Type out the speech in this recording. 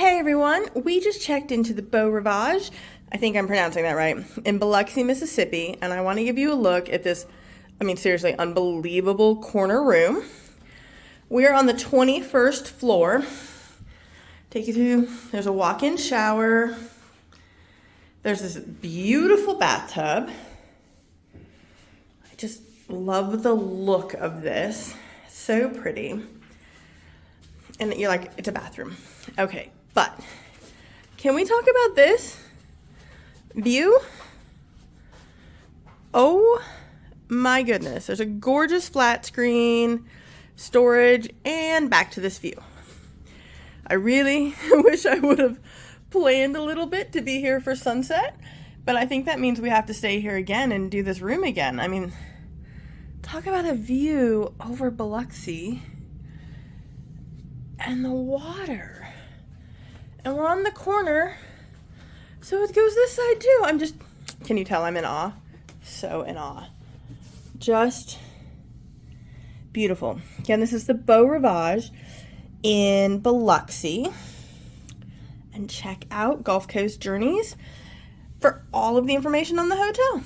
Hey everyone, we just checked into the Beau Rivage, I think I'm pronouncing that right, in Biloxi, Mississippi, and I want to give you a look at this, seriously, unbelievable corner room. We're on the 21st floor. Take you through, there's a walk-in shower, there's this beautiful bathtub. I just love the look of this, so pretty. And you're like, it's a bathroom. Okay, but can we talk about this view? Oh my goodness, there's a gorgeous flat screen, storage, and back to this view. I really wish I would have planned a little bit to be here for sunset, but I think that means we have to stay here again and do this room again. Talk about a view over Biloxi and the water. And we're on the corner, so it goes this side too. Can you tell I'm in awe? So in awe. Just beautiful. Again, this is the Beau Rivage in Biloxi. And check out Gulf Coast Journeys for all of the information on the hotel.